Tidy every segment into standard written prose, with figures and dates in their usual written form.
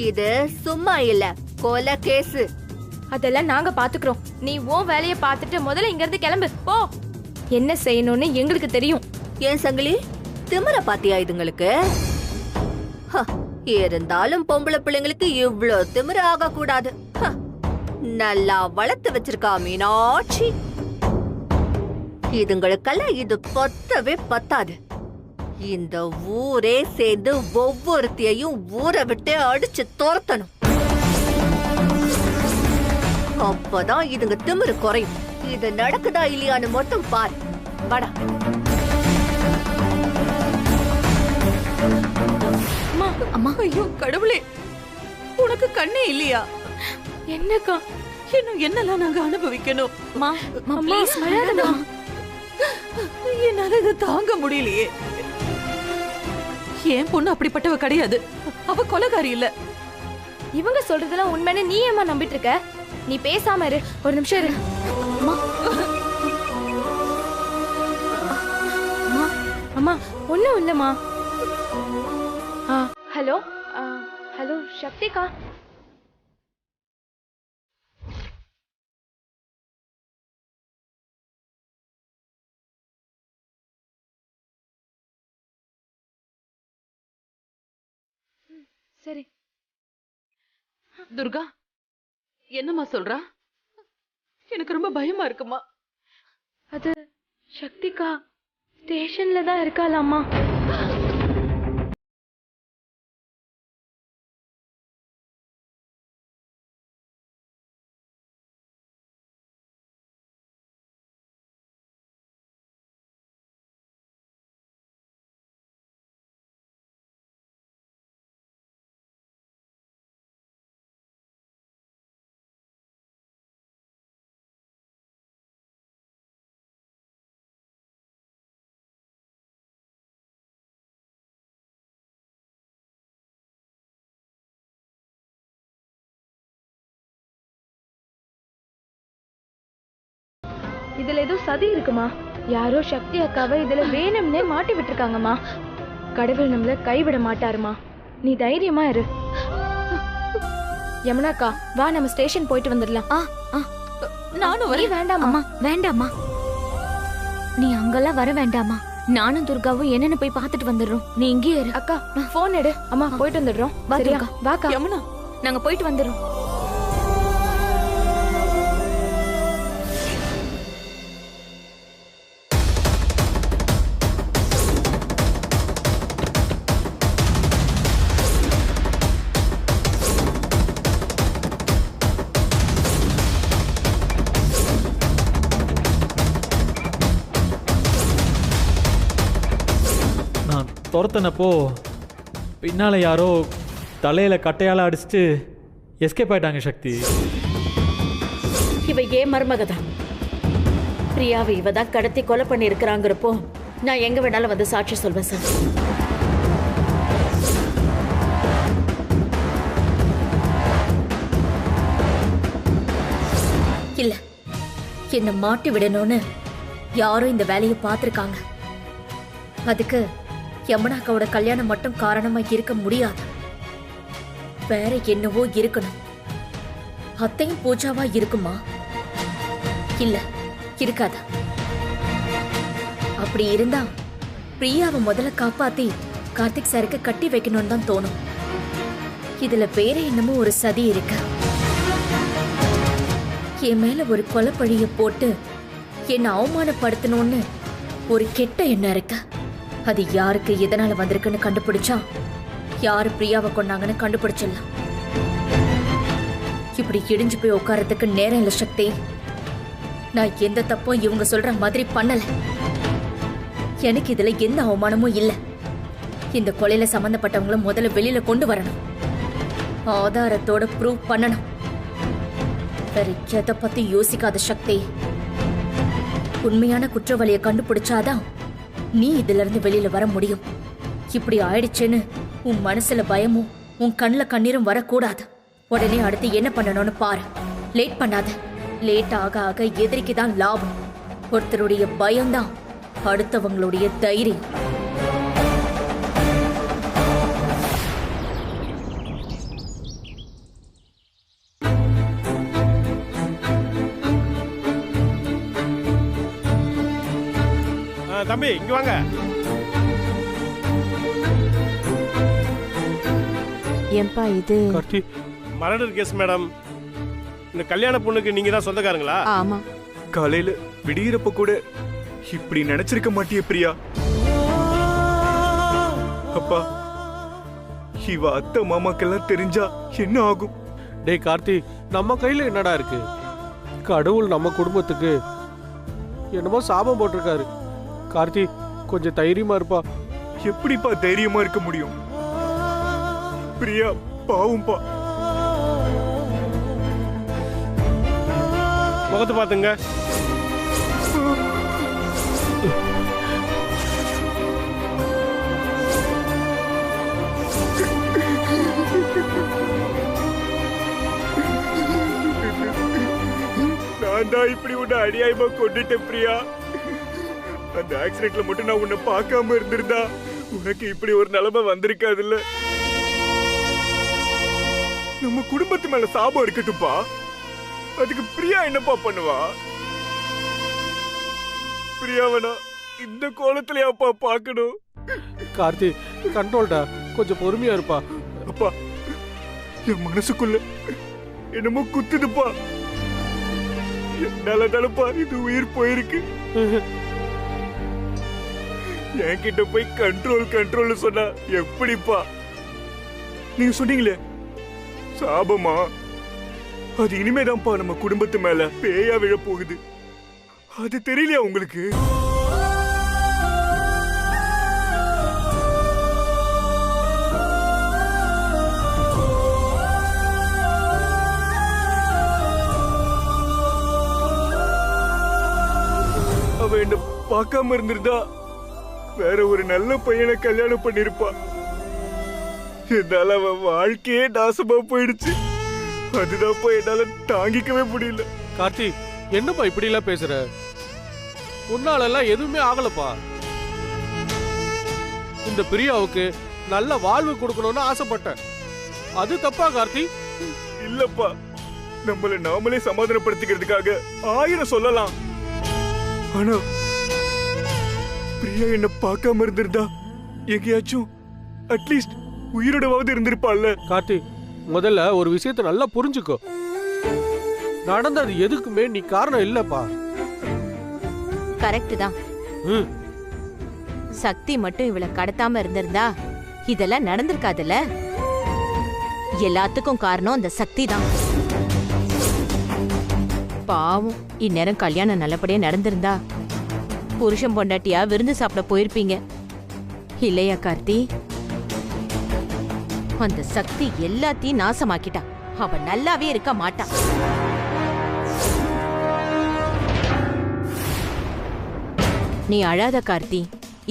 இது சும்மா இல்ல, கொலை கேஸ். அதெல்லாம் நாங்க பாத்துக்கிறோம். நீ உன் வேலைய பாத்துட்டு முதல்ல இங்க இருந்து கிளம்பு போ. என்ன செய்யணும்னு எங்களுக்கு தெரியும். ஏன் சங்கிலி, திமிர பாத்தியா இதுங்களுக்கு? இருந்தாலும் பொம்பளை பிள்ளைங்களுக்கு இவ்ளோ திமிர ஆக கூடாது. நல்லா வளர்த்து வச்சிருக்கா மீனாட்சி. இதுங்களுக்கெல்லாம் இது பத்தவே பத்தாது. இந்த ஊரே சேர்ந்து ஒவ்வொருத்தையும் ஊரை விட்டு அடிச்சு துரத்தணும். அப்பதான் இதுங்க திமிரு குறையும். இது நடக்குதா இல்லையான்னு மட்டும் பாரு. வாடா. அம்மா, ஐயோ கடவுளே, உனக்கு கண்ணே இல்லையா? என்னக்கா, இன்னும் என்னெல்லாம் நாங்க அனுபவிக்கணும்? என்னால இதை தாங்க முடியலையே. என் பொண்ணு அப்படிப்பட்டவ கிடையாது. அவ கொலைகாரி இல்ல. இவங்க சொல்றதெல்லாம் உண்மைன்னு நீ ஏமா நம்பிட்டு இருக்க? நீ பேசாம இரு, ஒரு நிமிஷம் இரு. அம்மா ஒண்ணும் இல்லம்மா. Hello hello Sakthika. சரி. துர்கா, என்னம்மா சொல்றா? எனக்கு ரொம்ப பயமா இருக்குமா. அது சக்திகா ஸ்டேஷன்ல தான் இருக்காளாமா. இதுல ஏதோ சதி இருக்குமா? யாரோ சக்தி அக்காவை இதுல வேணும்னே மாட்டி விட்டுருக்காங்கம்மா. கடவுள் நம்மள கைவிட மாட்டாருமா. நீ தைரியமா இரு. யமுனாக்கா வா, நம்ம ஸ்டேஷன் போயிட்டு வந்துடலாம். நானும் வரேன். வேண்டாமா, வேண்டாமா, நீ அங்கெல்லாம் வர வேண்டாமா. நானும் துர்காவும் என்னன்னு போய் பாத்துட்டு வந்துடுறோம். நீ இங்கே இரு. அக்கா போன் எடு. அம்மா போயிட்டு வந்துடுறோம். வாக்கா. யமுனா, நாங்க போயிட்டு வந்துடுறோம். துரத்தனப்போ பின்னால யாரோ தலையில கட்டையால அடிச்சுட்டு எஸ்கேப் ஆயிட்டாங்க சக்தி. இவ ஏன் மருமகதான்? பிரியாவை இவ தான் கடத்தி கொலை பண்ணி இருக்கிறாங்கிறப்போ நான் எங்க வேணாலும் வந்து சாட்சி சொல்வேன் சார். இல்ல, என்ன மாட்டி விடணும்னு யாரும் இந்த வேலையை பார்த்திருக்காங்க. அதுக்கு யமுனாக்காவோட கல்யாணம் மட்டும் காரணமா இருக்க முடியாது. வேற என்னவோ இருக்கணும். அத்தையும் பூஜாவா இருக்குமா? இல்ல, இருக்காதா. அப்படி இருந்தா பிரியாவை முதல்ல காப்பாத்தி கார்த்திக் சாருக்கு கட்டி வைக்கணும்னு தான் தோணும். இதுல வேற என்னமோ ஒரு சதி இருக்கு. என் மேல ஒரு கொலைப்பழிய போட்டு என்ன அவமானப்படுத்தணும்னு ஒரு கெட்ட எண்ணம் இருக்கு. அது யாருக்கு எதனால வந்திருக்குன்னு கண்டுபிடிச்சா யாரு பிரியாவை கொண்டாங்கன்னு கண்டுபிடிச்சிடலாம். இப்படி இடிஞ்சு போய் உட்காரத்துக்கு நேரம் இல்ல சக்தி. நான் எந்த தப்பும் இவங்க சொல்ற மாதிரி பண்ணல. எனக்கு இதுல எந்த அவமானமும் இல்ல. இந்த கொலையில சம்பந்தப்பட்டவங்களும் முதல்ல வெளியில கொண்டு வரணும். ஆதாரத்தோட ப்ரூவ் பண்ணணும். வேற எதை பத்தி யோசிக்காத சக்தி. உண்மையான குற்றவாளியை கண்டுபிடிச்சாதான் நீ இதுல இருந்து வெளியில வர முடியும். இப்படி ஆயிடுச்சுன்னு உன் மனசுல பயமும் உன் கண்ணுல கண்ணீரும் வரக்கூடாது. உடனே அடுத்து என்ன பண்ணணும்னு பாரு. லேட் பண்ணாத. லேட் ஆக ஆக எதிரிக்கு தான் லாபம். ஒருத்தருடைய பயம்தான் அடுத்தவங்களுடைய தைரியம். தம்பி இங்க வாங்க. ஏன்பா இது? Karthi, murder case madam. இந்த கல்யாண பொண்ணுக்கு நீங்க தான் சொந்தக்காரங்களா? ஆமா. காலையில விடியறப்ப கூட இப்படி நினைச்சிருக்க மாட்டியே பிரியா. அப்பா, இவ அத்தை மாமாக்கெல்லாம் தெரிஞ்சா என்ன ஆகும்? டேய் கார்த்தி, நம்ம கையில என்னடா இருக்கு? கடவுள் நம்ம குடும்பத்துக்கு என்னமோ சாபம் போட்டிருக்காரு. கார்த்தி, கொஞ்சம் தைரியமா இருப்பா. எப்படிப்பா தைரியமா இருக்க முடியும்? பிரியா பாவம்பா. முகத்தை பாத்துங்க. நான் தான் இப்படி உன்னை அநியாயமா கொண்டுட்டேன் பிரியா. அந்த ஆக்சிடென்ட்ல மட்டும் நான் உன்னை பார்க்காம இருந்திருந்தா உனக்கு இப்படி ஒரு நிலைமை வந்திருக்காதுல்ல. நம்ம குடும்பத்து மேல சாபம் இருக்கட்டும்பா. அதுக்கு பிரியா என்னப்பா பண்ணுவா? பிரியாவனா இந்த கோலத்திலயாப்பா பார்க்கணும்? கார்த்தி, கண்ட்ரோல்டா, கொஞ்சம் பொறுமையா இருப்பா. அப்பா, என் மனசுக்குள்ள என்னமோ குத்துதுப்பா. என்னால தானப்பா இது உயிர் போயிருக்கு. என்கிட்ட போய் கண்ட்ரோல் சொன்னா எப்படிப்பா? நீங்க சொன்னீங்களே சாபமா, அது இனிமேதான்ப்பா நம்ம குடும்பத்து மேல பேயா விழ போகுது. அது தெரியலையா உங்களுக்கு? அவ என்ன பார்க்காம இருந்திருந்தா வேற ஒரு நல்ல பையனை கல்யாணம் பண்ணிருப்பா. என்னால அவ வாழ்க்கையே நாசமா போயிடுச்சு. அதுதான்ப்பா என்னால தாங்கிக்கவே முடியல. கார்த்தி, என்னப்பா இப்படி எல்லாம் பேசுற? உன்னால எல்லாம் எதுவுமே ஆகலப்பா. இந்த பிரியாவுக்கு நல்ல வாழ்வு கொடுக்கணும்னு ஆசைப்பட்டேன். அது தப்பா கார்த்தி? இல்லப்பா, நம்மள நாமளே சமாதானப்படுத்திக்கிறதுக்காக 1000 சொல்லலாம். ஆனா பிரியா என்ன பார்க்காம இருந்திருந்தா எங்கேயாச்சும் அட்லீஸ்ட் உயிரோடவாவது இருந்திருப்பாள்ல. கார்த்தி, முதல்ல ஒரு விஷயத்தை நல்லா புரிஞ்சுக்கோ. நடந்தது எதுக்குமே நீ காரணம் இல்லப்பா. கரெக்ட் தான். சக்தி மட்டும் இவளை கடத்தாம இருந்திருந்தா இதெல்லாம் நடந்திருக்காதுல்ல. எல்லாத்துக்கும் காரணம் அந்த சக்தி தான். பாவம், இந்நேரம் கல்யாணம் நல்லபடியா நடந்திருந்தா புருஷன் பொண்டாட்டியா விருந்து சாப்பிட போயிருப்பீங்க இல்லையா கார்த்தி? அந்த சக்தி எல்லாத்தையும் நாசமாக்கிட்டா. அவ நல்லாவே இருக்க மாட்டா. நீ அழாத கார்த்தி.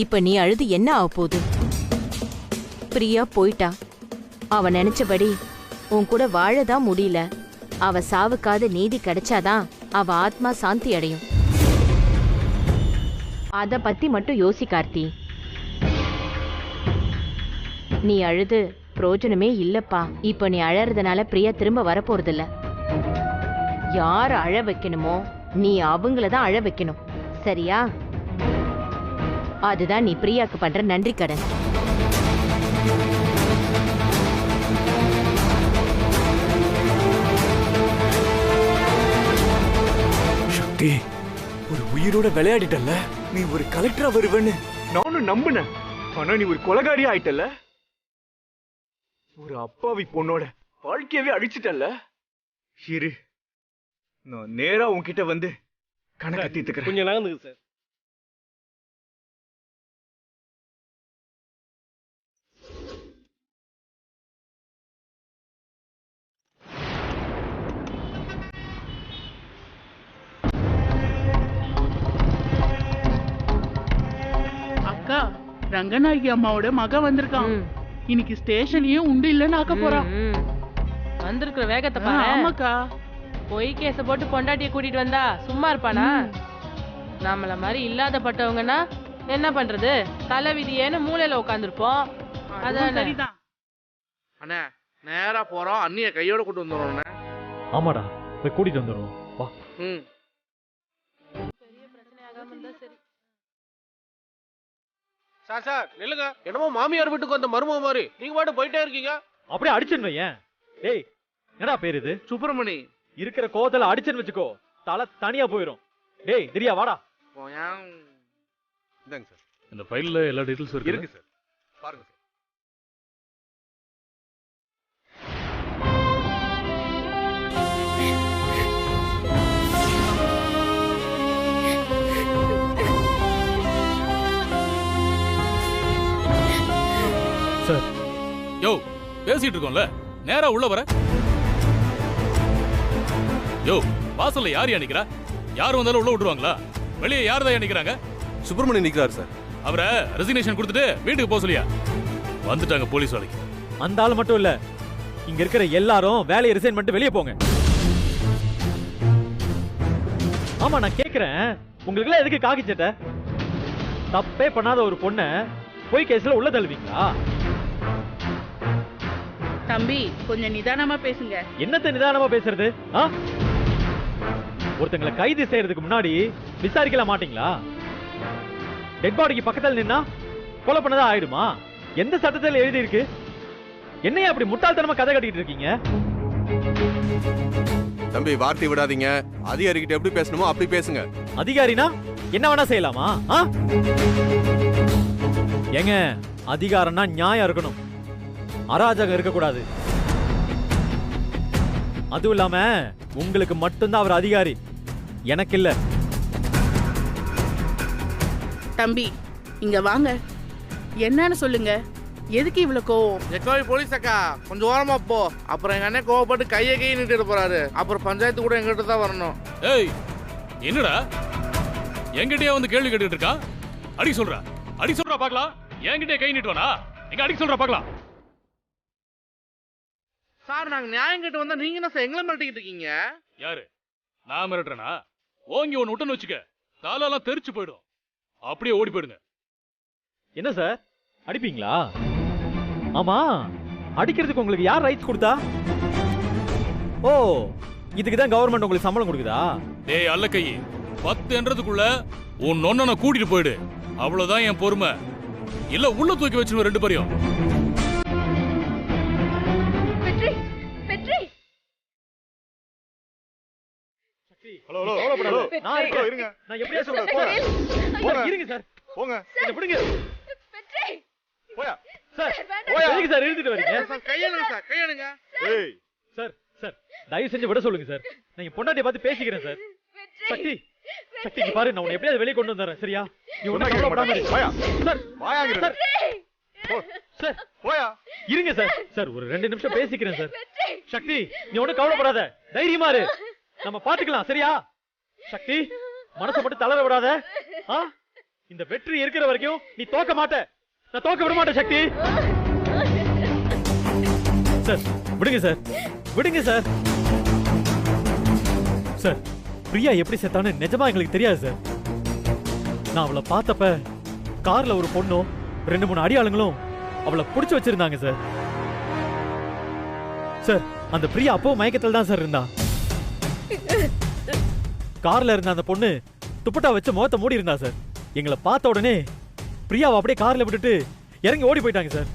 இப்ப நீ அழுது என்ன ஆக போகுது? பிரியா போயிட்டா. அவ நினைச்சபடி உன் கூட வாழதான் முடியல. அவ சாவுக்காத நீதி கிடைச்சாதான் அவ ஆத்மா சாந்தி அடையும். அத பத்தி மட்டும் யோசி கார்த்தி. நீ அழுது பிரயோஜனமே இல்லப்பா. இப்ப நீ அழறதுனால பிரியா திரும்ப வரப்போறதில்ல. யார அழ வைக்கணுமோ நீ அவங்களதான் அழ வைக்கணும், சரியா? அதுதான் நீ பிரியாக்கு பண்ற நன்றி கடன். சக்தி, ஒரு உயிரோட விளையாடிட்டல்ல. நீ ஒரு கலெக்டரா வருவேன்னு நானும் நம்பினேன். ஆனா நீ ஒரு கொலைகாரி ஆயிட்டல்ல. ஒரு அப்பாவி பொண்ணோட வாழ்க்கையவே அழிச்சிட்டல்ல. இரு, நான் நேரா உன்கிட்ட வந்து கணக்கு தீர்த்துக்கிறேன். கொஞ்சம் நகர்ந்துங்க சார். அக்கா, ரங்கநாயகி அம்மாவோட மக வந்திருக்கான். இன்னைக்கு ஸ்டேஷன்லயும் உண்டு இல்லன்னு ஆக்க போறான். வந்திருக்கிற வேகத்தை பாரு. ஆமாக்கா, பொய் கேஸ போட்டு பொண்டாட்டிய கூட்டிட்டு வந்தா சும்மா இருப்பானா? நம்மள மாதிரி இல்லாதப்பட்டவங்கன்னா என்ன பண்றது? தலைவிதியேன்னு மூலையில உட்காந்துருப்போம். அதான் சரிதான். அண்ணே, நேரா போறோம். அண்ணிய கையோட கூட்டு வந்துடுறோம். ஆமாடா, போய் கூட்டிட்டு வந்துடுவோம் வா. ம். பெரிய பிரச்சனை ஆகாம இருந்தா சரி. சார் சார் நில்லுங்க. என்னமோ மாமியார் வீட்டுக்கு வந்த மருமக மாதிரி நீங்க பாட்டு போயிட்டே இருக்கீங்க. அப்படியே அடிச்சுன்னு ஏன்? டேய் என்னடா பேர் இது? சுப்பிரமணி. இருக்கிற கோவத்துல அடிச்சுன்னு வச்சுக்கோ, தலை தனியா போயிடும். டேய் திரியா வாடா. இந்தாங்க சார். இந்த ஃபைல்ல எல்லா டீடைல்ஸும் இருக்கு சார். பாருங்க சார். சார் யோ பேசிட்டு இருக்கோம்ல, நேரா உள்ள வர. யோ வாசல்ல யார் நிக்கிறா? யார் வந்தாலும் உள்ள விட்டுருவாங்களா? வெளியே யார் தான் நிக்கிறாங்க? சுப்பிரமணி நிக்கிறார் சார். அவரை ரெசிக்னேஷன் கொடுத்துட்டு வீட்டுக்கு போக சொல்லியா? வந்துட்டாங்க போலீஸ் வேலைக்கு. அந்த ஆள் மட்டும் இல்ல, இங்க இருக்கிற எல்லாரும் வேலையை ரிசைன் பண்ணிட்டு வெளியே போங்க. ஆமா நான் கேக்குறேன், உங்களுக்கு எல்லாம் எதுக்கு காக்கி சட்டை? தப்பே பண்ணாத ஒரு பொண்ண போய் கேஸ்ல உள்ள தள்ளுவீங்களா? தம்பி கொஞ்சம் நிதானமா பேசுங்க. என்னத்த நிதானமா பேசுறது? ஒருத்தங்களை கைது செய்யறதுக்கு முன்னாடி விசாரிக்கல மாட்டீங்களா? டெட் பாடிக்கு பக்கத்துல நின்னா கொலை பண்ணதா ஆயிடுமா? எந்த சட்டத்தில் எழுதி இருக்கு? என்னையா அப்படி முட்டாள்தனமா கதை கட்டிட்டு இருக்கீங்க? தம்பி வார்த்தை விடாதீங்க. அதிகாரிகிட்ட எப்படி பேசணுமோ அப்படி பேசுங்க. அதிகாரினா என்ன வேணா செய்யலாமா? ஏங்க அதிகாரம்னா நியாயம் இருக்கணும், அராஜகம் இருக்கக்கூடாது. அதுவும் இல்லாம உங்களுக்கு மட்டும்தான் அவர் அதிகாரி, எனக்கு இல்ல. தம்பி இங்க வாங்க, என்னன்னு சொல்லுங்க. எதுக்கு இவ்வளவு கோவம்? எக்கோய் போலீஸ் அக்கா கொஞ்சம் ஓரமா போ. அப்புறம் எங்க அண்ணன் கோவப்பட்டு கையை நீட்டு போறாரு. அப்புறம் பஞ்சாயத்து கூட எங்கிட்ட தான் வரணும். ஏய் என்னடா என்கிட்டயே வந்து கேள்வி கேட்டுட்டு இருக்கான்? அடி சொல்றா, அடி சொல்றா பாக்கலாம். என்கிட்டயே கை நீட்டுவானா? எங்க அடி சொல்றா பாக்கலாம். சார் நாங்க நியாயம் கேட்டு வந்தா நீங்க என்ன சார் எங்களை மிரட்டிக்கிட்டு இருக்கீங்க? யாரு நான் மிரட்டுறேனா? ஓங்கி ஒன்னு விட்டுன்னு வச்சுக்க, காலெல்லாம் தெரிச்சு போயிடும். அப்படியே ஓடி போயிடுங்க. என்ன சார் அடிப்பீங்களா? ஆமா அடிக்கிறதுக்கு உங்களுக்கு யார் ரைட்ஸ் கொடுத்தா? ஓ இதுக்கு தான் கவர்மெண்ட் உங்களுக்கு சம்பளம் கொடுக்குதா? டேய் அல்ல கை 10 என்றதுக்குள்ள உன் நொண்ணனை கூட்டிட்டு போயிடு. அவ்வளவுதான் என் பொறுமை. இல்ல உள்ள தூக்கி வச்சிருவேன் ரெண்டு பேரையும். ஹலோ ஹலோ ஹலோ நான் இருக்கேன். இருங்க. நான் எப்படியே சொல்றேன். போங்க. இருங்க சார். போங்க. என்ன பிடிங்க. போயா. சார் போயா. எதுக்கு சார் இழுத்துட்டு வரீங்க? சார் கையெழுங்க சார், கையெழுங்க. ஏய் சார் சார் தயவு செஞ்சு விட சொல்லுங்க சார். நீங்க பொண்டாட்டியை பார்த்து பேசிக்கிறேன் சார். சக்தி சக்தி இங்க பாரு, நான் உன்னை எப்படியாவது வெளியே கொண்டு வந்துறேன் சரியா? நீ ஒண்ணு கவலைப்படாம இரு. போயா. Sir வாயாங்க sir. சார் போயா. இருங்க சார். சார் ஒரு 2 நிமிஷம் பேசிக்கிறேன் சார். சக்தி நீ ஒண்ணு கவலைப்படாத, தைரியமா இரு, நம்ம பாத்துக்கலாம் சரியா? சக்தி மனசை மட்டும் தளர விடாத. இந்த வெற்றி இருக்கிற வரைக்கும் நீ தோக்க மாட்ட. நான் தோக்க விட மாட்டேன் சக்தி. சார் விடுங்க சார், விடுங்க சார். சார் பிரியா எப்படி செத்தான்னு நிஜமா எங்களுக்கு தெரியாது சார். நான் அவளை பார்த்தப்ப கார்ல ஒரு பொண்ணும் 2-3 அடியாளுங்களும் அவளை புடிச்சு வச்சிருந்தாங்க சார். சார் அந்த பிரியா அப்போ மயக்கத்தில் தான் சார் இருந்தா. கார்ல இருந்த அந்த பொண்ணு துப்பட்டா வச்சு முகத்தை மூடி இருந்தா சார். எங்களை பார்த்த உடனே பிரியாவை அப்படியே கார்ல விட்டுட்டு இறங்கி ஓடி போயிட்டாங்க சார்.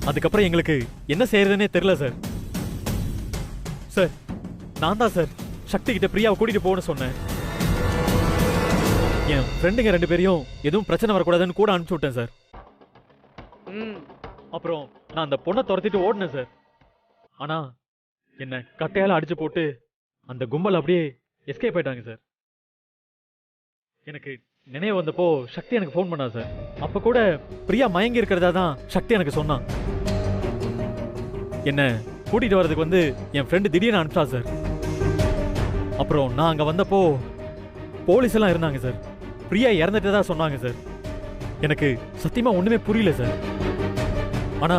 அதுக்கப்புறம் எங்களுக்கு என்ன செய்யறதுன்னே தெரியல சார். சார் நான் தான் சார் சக்தி கிட்ட பிரியாவை கூட்டிட்டு போகணும்னு சொன்னேன். என் ஃப்ரெண்டுங்க 2 பேரையும் எதுவும் பிரச்சனை வரக்கூடாதுன்னு கூட அனுப்பிச்சு விட்டேன் சார். அப்புறம் நான் அந்த பொண்ணை துரத்திட்டு ஓடினேன் சார். ஆனா என்ன கட்டையால அடிச்சு போட்டு அந்த கும்பல் அப்படியே எஸ்கேப் ஆயிட்டாங்க சார். எனக்கு நினைவு வந்தப்போ சக்தி எனக்கு ஃபோன் பண்ணா சார். அப்ப கூட பிரியா மயங்கி இருக்கிறதா தான் சக்தி எனக்கு சொன்னான். என்ன கூட்டிட்டு வர்றதுக்கு வந்து என் ஃப்ரெண்டு திடீர்னு அனுப்பிச்சா சார். அப்புறம் நான் அங்க வந்தப்போ போலீஸ் எல்லாம் இருந்தாங்க சார். பிரியா இறந்துட்டதா சொன்னாங்க சார். எனக்கு சத்தியமா ஒண்ணுமே புரியல சார். ஆனா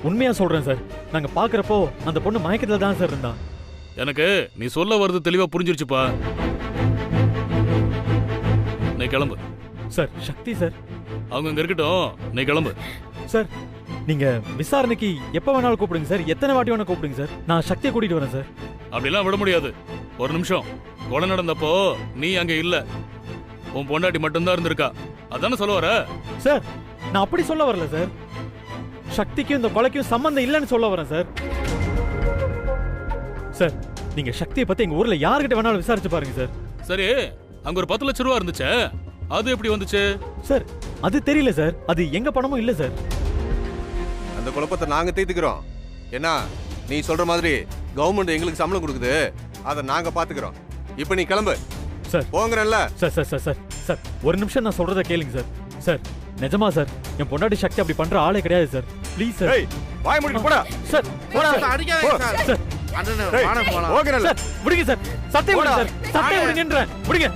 உண்மையா சொல்றேன் சார், நாங்க பாக்குறப்போ அந்த பொண்ணு மயக்கத்துல தான் சார் இருந்தா. எனக்கு நீ சொல்ல வருது தெளிவா புரிஞ்சிருச்சுப்பா. நீ கிளம்பு. சார் சக்தி சார் அவங்க இங்க இருக்கட்டும், நீ கிளம்பு. சார் நீங்க விசாரணைக்கு எப்ப வேணாலும் கூப்பிடுங்க சார், எத்தனை வாட்டி வேணா கூப்பிடுங்க சார். நான் சக்தியை கூட்டிட்டு வரேன் சார். அப்படிலாம் விட முடியாது. ஒரு நிமிஷம். கொலை நடந்தப்போ நீ அங்க இல்ல, உன் பொண்டாட்டி மட்டும்தான் இருந்திருக்கா. அதானே சொல்ல வர? சார் நான் அப்படி சொல்ல வரல சார். சக்திக்கும் இந்த கொலைக்கும் சம்பந்தம் இல்லைன்னு சொல்ல வரேன் சார். சார், நீங்க சக்தியை பத்தி எங்க ஊர்ல யார்கிட்ட வேணாலும் விசாரிச்சு பாருங்க சார். சரி, அங்க ஒரு 10 லட்சம் ரூபா இருந்துச்சு, அது எப்படி வந்துச்சு? சார், அது தெரியல சார். அது எங்க பணமும் இல்ல சார். அந்த குழப்பத்தை நாங்க தீர்த்துக்கிறோம். என்ன நீ சொல்ற மாதிரி கவர்மெண்ட் எங்களுக்கு சம்பளம் கொடுக்குது, அதை நாங்க பாத்துக்கிறோம். இப்போ நீ கிளம்பு சார். போங்கறல்ல. Sir sir sir sir sir ஒரு நிமிஷம் நான் சொல்றத கேளுங்க சார். சார், நிஜமா சார், என் பொண்டாட்டி சக்தி அப்படி பண்ற ஆளே கிடையாது சார். Please sir. ஏய், வாய் மூடிட்டு போடா. சார், போடா. அடிக்காதீங்க சார். சார், அண்ணனே ஏய், வாண போலாம். போங்கறல்ல. சார், விடுங்க சார். சட்டை விடுங்க சார். சட்டை விடுங்கன்றேன். விடுங்க.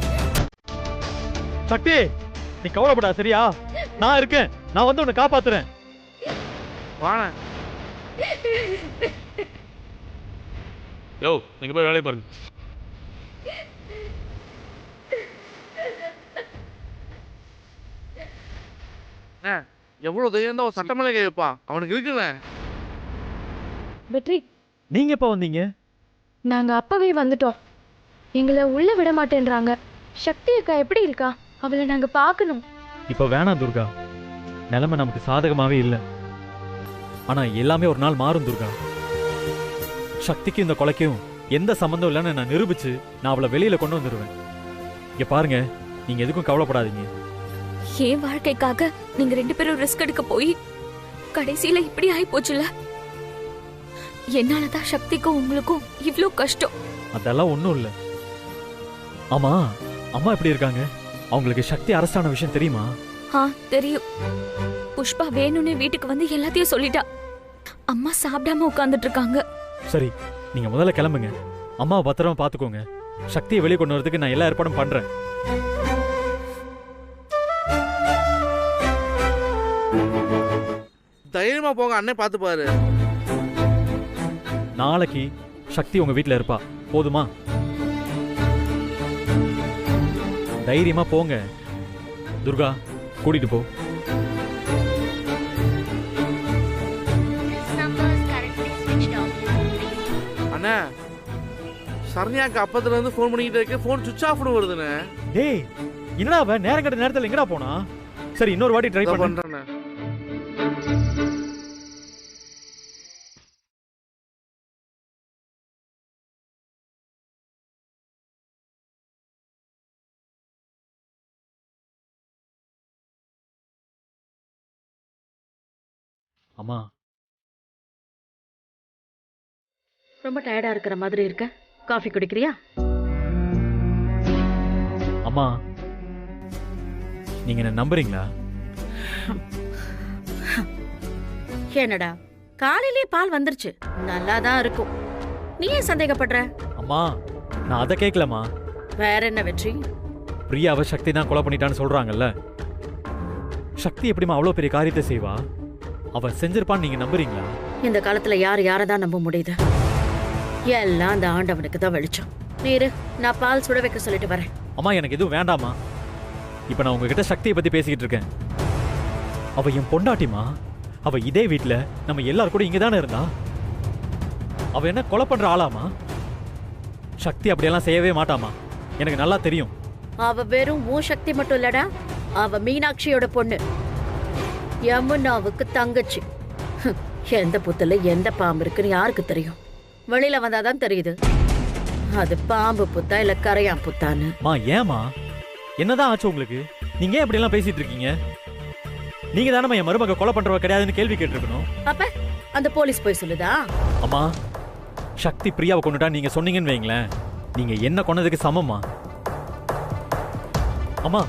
சக்தி, நீ கவலைப்படா, சரியா? நான் இருக்கேன். நான் வந்து உன்னை காப்பாத்துறேன். வாண. யோ, நீங்க போய் வேலையை பாருங்க. எவ்வளவு தைரியம் தான் சட்டமேல கேட்பான், அவனுக்கு இருக்குண்ணே. வெற்றி, நீங்க எப்ப வந்தீங்க? நாங்க அப்பவே வந்துட்டோம். எங்களை உள்ள விட மாட்டேன்றாங்க. சக்தி அக்கா எப்படி இருக்கா? அவளை நாங்க பார்க்கணும். இப்ப வேணாம் துர்கா. நிலைமை நமக்கு சாதகமாவே இல்லை. ஆனா எல்லாமே ஒரு நாள் மாறும் துர்கா. சக்திக்கும் இந்த கொலைக்கும் எந்த சம்பந்தம் இல்லைன்னு நான் நிரூபிச்சு நான் அவளை வெளியில கொண்டு வந்துடுவேன். இங்க பாருங்க, நீங்க எதுக்கும் கவலைப்படாதீங்க. என் வாழ்க்கைக்காக நீங்க 2 பேரும் ரிஸ்க் எடுக்க போய் கடைசியில இப்படி ஆகி போச்சுல. என்னாலதான் சக்திக்கும் உங்களுக்கும் இவ்ளோ கஷ்டம். அதெல்லாம் ஒண்ணும் இல்ல. ஆமா, அம்மா எப்படி இருக்காங்க? அவங்களுக்கு சக்தி அரசான விஷயம் தெரியுமா? தெரியும். புஷ்பா வேணும்னே வீட்டுக்கு வந்து எல்லாத்தையும் சொல்லிட்டா. அம்மா சாப்பிடாம உட்கார்ந்துட்டு இருக்காங்க. சரி, நீங்க முதல்ல கிளம்புங்க. அம்மாவை பத்திரமா பாத்துக்கோங்க. சக்தியை வெளியே கொண்டு வரதுக்கு நான் எல்லா ஏற்பாடும் பண்றேன். தைரியமா போங்க, அண்ணன் பார்த்து பாரு. நாளைக்கு சக்தி உங்க வீட்டுல இருப்பா, போதுமா? தைரியமா போங்க. துர்கா, கூட்டிட்டு போ. அண்ணா, சரண்யாக்கு அப்பத்துல இருந்து ஃபோன் பண்ணிக்கிட்டே இருக்க, ஃபோன் சுவிட்ச் ஆஃப்னு வருதுண்ணே. டேய், என்னடா அவ நேரம் கட்ட நேரத்துல எங்கடா போனா? சரி, இன்னொரு வாட்டி ட்ரை பண்றேன். அம்மா, ரொம்ப டயர்டா இருக்கிற மாதிரி இருக்க. காஃபி குடிக்கிறியா? அம்மா, நீங்க என்ன நம்புறீங்களா? என்னடா, காலையிலே பால் வந்துருச்சு, நல்லாதான் இருக்கும். நீ ஏன் சந்தேகப்படுற? அம்மா, நான் அதை கேட்கலம்மா. வேற என்ன வெற்றி? பிரியாவை சக்தி தான் கொலை பண்ணிட்டான்னு சொல்றாங்கல்ல. சக்தி எப்படிமா அவ்வளவு பெரிய காரியத்தை செய்வா? அவ செஞ்சிருப்பான்னு நீங்க நம்புறீங்களா? இந்த காலத்துல யாரதான் நம்ப முடியுது? எல்லாம் அந்த ஆண்டவனுக்கு தான் வெளிச்சம். நீரு, நான் பால் சுட வைக்க சொல்லிட்டு வரேன். அம்மா, எனக்கு எதுவும் வேண்டாமா. இப்ப நான் உங்ககிட்ட சக்தியை பத்தி பேசிக்கிட்டு இருக்கேன். அவ என் பொண்டாட்டிமா. அவ இதே வீட்டுல நம்ம எல்லாரும் கூட இங்க தானே இருந்தா. அவ என்ன கொலை பண்ற ஆளாமா? சக்தி அப்படியெல்லாம் செய்யவே மாட்டாமா, எனக்கு நல்லா தெரியும். அவ வெறும் உன் சக்தி மட்டும் இல்லடா, அவ மீனாட்சியோட பொண்ணு, யமுனாவுக்கு தங்கச்சி. எந்த புத்துல எந்த பாம்பு இருக்குன்னு யாருக்கு தெரியும்? வெளியில வந்தாதான் தெரியுது அது பாம்பு புத்தா இல்ல கரையான் புத்தான்னு. ஏமா, என்னதான் ஆச்சு உங்களுக்கு? நீங்க ஏன் இப்படி எல்லாம் பேசிட்டு இருக்கீங்க? நீங்க தானே என் மருமக கொலை பண்றவ கிடையாதுன்னு கேள்வி கேட்டிருக்கணும். அப்ப அந்த போலீஸ் போய் சொல்லுதா? அம்மா, சக்தி பிரியாவை கொண்டுட்டா நீங்க சொன்னீங்கன்னு வைங்களேன், நீங்க என்ன கொன்னதுக்கு சமமா? அம்மா,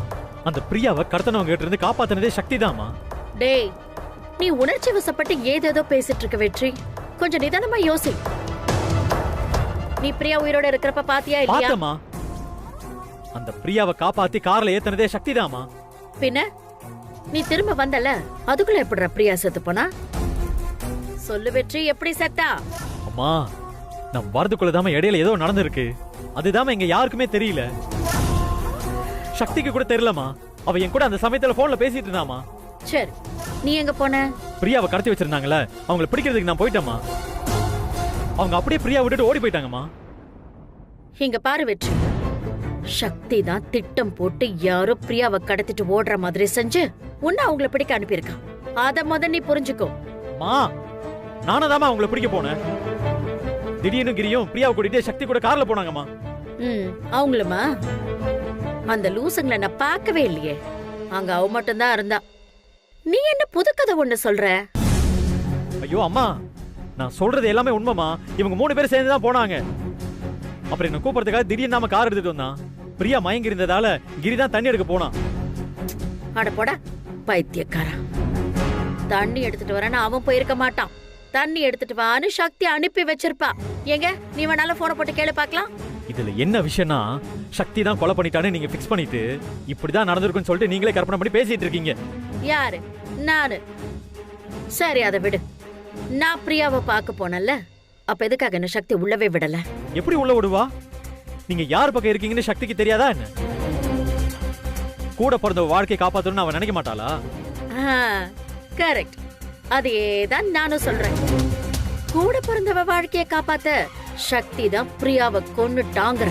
அந்த பிரியாவை கடத்தனவங்க கிட்ட இருந்து காப்பாத்தினதே சக்தி தான்மா. டேய், நீ உணர்ச்சி வசப்பட்டு ஏதேதோ பேசிட்டு இருக்க வெற்றி. கொஞ்சம் நிதானமா யோசி. நீ பிரியா உயிரோட இருக்கிறப்ப பாத்தியா இல்லையா? பார்த்தமா, அந்த பிரியாவை காப்பாத்தி கார்ல ஏத்துனதே சக்தி தான்மா. பின்ன நீ திரும்ப வந்தல, அதுக்குள்ள எப்படிடா பிரியா செத்து போனா? சொல்லு வெற்றி, எப்படி செத்தா? அம்மா, நான் வரதுக்குள்ளதாம இடையில ஏதோ நடந்திருக்கு. அதுதாம எங்க யாருக்குமே தெரியல. சக்திக்கு கூட தெரியலமா. அவ என் கூட அந்த சமயத்துல போன்ல பேசிட்டு இருந்தாமா. சரி, நீ எங்க போன? பிரியாவை கடத்தி வச்சிருந்தாங்கல்ல, அவங்களை பிடிக்கிறதுக்கு நான் போயிட்டேம்மா. அவங்க அப்படியே பிரியா விட்டுட்டு ஓடி போயிட்டாங்கம்மா. இங்க பாரு வெற்றி, சக்தி தான் திட்டம் போட்டு யாரோ பிரியாவை கடத்திட்டு ஓடுற மாதிரி செஞ்சு உன்னை அவங்கள பிடிக்க அனுப்பியிருக்கான். அத நீ புரிஞ்சுக்கோ. மா நானதாமா அவங்கள பிடிக்க போனேன். திடீர்னு கிரியும் பிரியாவை கூட்டிட்டு சக்தி கூட கார்ல போனாங்கம்மா. அவங்களுமா? அந்த லூசுங்களை நான் பார்க்கவே இல்லையே. அங்க அவ மட்டும்தான் இருந்தா. நீ என்ன புது கதை ஒண்ணு சொல்ற? ஐயோ அம்மா, நான் சொல்றது எல்லாமே உண்மைமா. இவங்க 3 பேர் சேர்ந்து தான் போனாங்க. அப்புறம் என்ன கூப்பிடுறதுக்காக திடீர்னு நாம கார் எடுத்துட்டு வந்தான். பிரியா மயங்கி இருந்ததால கிரி தான் தண்ணி எடுக்க போனான். அட போடா பைத்தியக்காரா. தண்ணி எடுத்துட்டு வரேன்னு அவன் போயிருக்க மாட்டான். தண்ணி எடுத்துட்டு வான்னு சக்தி அனுப்பி வச்சிருப்பா. எங்க நீ வேணால போன போட்டு கேளு பாக்கலாம். இதுல என்ன விஷயம்னா, சக்தி தான் கொலை பண்ணிட்டான்னு நீங்க ஃபிக்ஸ் பண்ணிட்டு இப்படிதான் நடந்திருக்குன்னு சொல்லிட்டு நீங்களே கற்பனை பண்ணி பேசிட்டு இருக்கீங்க. யாரு? நானு. சரி அதை விடு. நான் பிரியாவை பார்க்க போனல, அப்ப எதுக்காக என்ன சக்தி உள்ளவே விடல? எப்படி உள்ள விடுவா? நீங்க யார் பக்கம் இருக்கீங்கன்னு சக்திக்கு தெரியாதா என்ன? கூட பிறந்த வாழ்க்கையை காப்பாத்தணும்னு அவன் நினைக்க மாட்டாளா? கரெக்ட். அதேதான் நானும் சொல்றேன். கூட பிறந்தவ வாழ்க்கையை காப்பாத்த சக்தி தான் பிரியாவை கொன்னுட்டாங்கற.